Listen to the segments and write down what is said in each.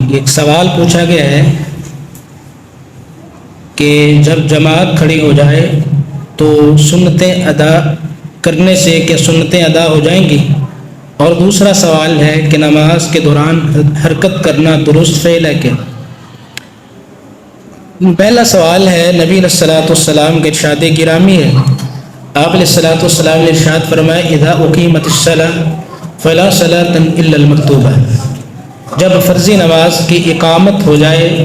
ایک سوال پوچھا گیا ہے کہ جب جماعت کھڑی ہو جائے تو سنتیں ادا کرنے سے کیا سنتیں ادا ہو جائیں گی؟ اور دوسرا سوال ہے کہ نماز کے دوران حرکت کرنا درست فعل ہے کیا؟ پہلا سوال ہے، نبی علیہ الصلوۃ والسلام کے ارشاد گرامی ہے۔ آپ علیہ الصلوۃ والسلام نے ارشاد فرمایا اذا اقیمت الصلاۃ فلا صلاۃ الا المکتوبہ، جب فرضی نماز کی اقامت ہو جائے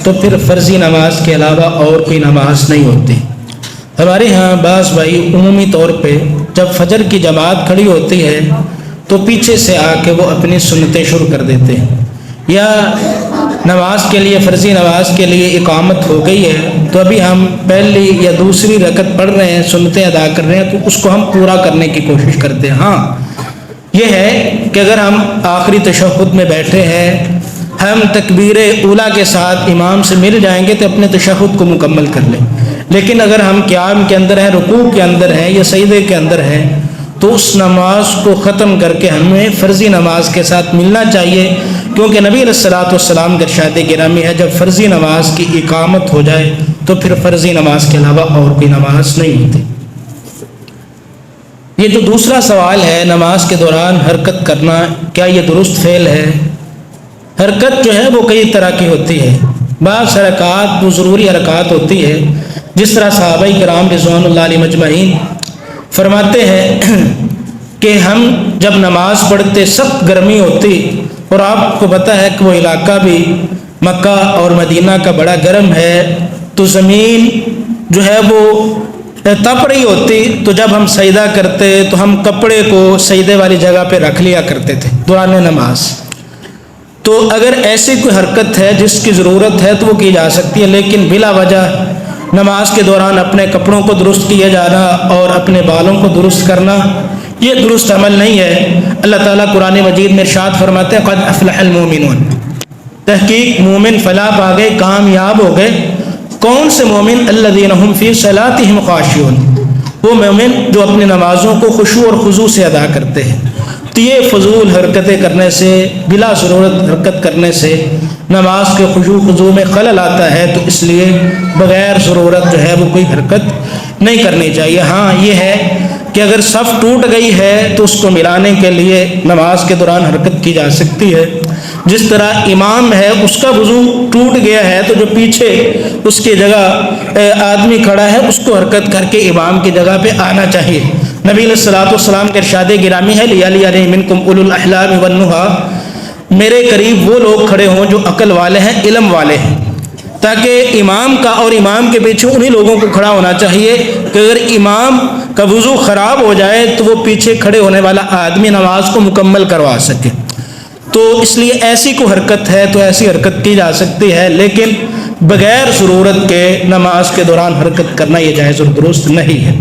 تو پھر فرضی نماز کے علاوہ اور کوئی نماز نہیں ہوتی۔ ہمارے ہاں بعض بھائی عمومی طور پہ جب فجر کی جماعت کھڑی ہوتی ہے تو پیچھے سے آ کے وہ اپنی سنتیں شروع کر دیتے ہیں، یا نماز کے لیے فرضی نماز کے لیے اقامت ہو گئی ہے تو ابھی ہم پہلی یا دوسری رکعت پڑھ رہے ہیں، سنتیں ادا کر رہے ہیں، تو اس کو ہم پورا کرنے کی کوشش کرتے ہیں۔ ہاں یہ ہے کہ اگر ہم آخری تشہد میں بیٹھے ہیں، ہم تکبیر اولیٰ کے ساتھ امام سے مل جائیں گے تو اپنے تشہد کو مکمل کر لیں، لیکن اگر ہم قیام کے اندر ہیں، رکوع کے اندر ہیں یا سجدے کے اندر ہیں تو اس نماز کو ختم کر کے ہمیں فرضی نماز کے ساتھ ملنا چاہیے، کیونکہ نبی علیہ الصلوۃ والسلام کا ارشاد گرامی ہے جب فرضی نماز کی اقامت ہو جائے تو پھر فرضی نماز کے علاوہ اور کوئی نماز نہیں ہوتی۔ یہ جو دوسرا سوال ہے، نماز کے دوران حرکت کرنا کیا یہ درست فعل ہے؟ حرکت جو ہے وہ کئی طرح کی ہوتی ہے، بعض حرکات وہ ضروری حرکات ہوتی ہے، جس طرح صحابہ کرام رضوان اللہ علیہ مجمعین فرماتے ہیں کہ ہم جب نماز پڑھتے سخت گرمی ہوتی، اور آپ کو پتہ ہے کہ وہ علاقہ بھی مکہ اور مدینہ کا بڑا گرم ہے، تو زمین جو ہے وہ تپ رہی ہوتی، تو جب ہم سجدہ کرتے تو ہم کپڑے کو سجدے والی جگہ پہ رکھ لیا کرتے تھے دوران نماز۔ تو اگر ایسی کوئی حرکت ہے جس کی ضرورت ہے تو وہ کی جا سکتی ہے، لیکن بلا وجہ نماز کے دوران اپنے کپڑوں کو درست کیے جانا اور اپنے بالوں کو درست کرنا یہ درست عمل نہیں ہے۔ اللہ تعالیٰ قرآن مجید میں ارشاد فرماتے ہیں قد افلح المومنون، تحقیق مومن فلاح پا گئے، کامیاب ہو گئے۔ کون سے مومن؟ الذین هم فی صلاتہم خاشعون، وہ مومن جو اپنی نمازوں کو خشوع اور خضوع سے ادا کرتے ہیں۔ تو یہ فضول حرکتیں کرنے سے، بلا ضرورت حرکت کرنے سے نماز کے خشوع خضوع میں خلل آتا ہے، تو اس لیے بغیر ضرورت جو ہے وہ کوئی حرکت نہیں کرنی چاہیے۔ ہاں یہ ہے کہ اگر صف ٹوٹ گئی ہے تو اس کو ملانے کے لیے نماز کے دوران حرکت کی جا سکتی ہے، جس طرح امام ہے اس کا وضو ٹوٹ گیا ہے تو جو پیچھے اس کی جگہ آدمی کھڑا ہے اس کو حرکت کر کے امام کی جگہ پہ آنا چاہیے۔ نبی علیہ الصلوۃ والسلام کے ارشاد گرامی ہے لیلی منکم اولو الاحلام والنہی، میرے قریب وہ لوگ کھڑے ہوں جو عقل والے ہیں، علم والے ہیں، تاکہ امام کا اور امام کے پیچھے انہی لوگوں کو کھڑا ہونا چاہیے کہ اگر امام کا وضو خراب ہو جائے تو وہ پیچھے کھڑے ہونے والا آدمی نماز کو مکمل کروا سکے۔ تو اس لیے ایسی کوئی حرکت ہے تو ایسی حرکت کی جا سکتی ہے، لیکن بغیر ضرورت کے نماز کے دوران حرکت کرنا یہ جائز اور درست نہیں ہے۔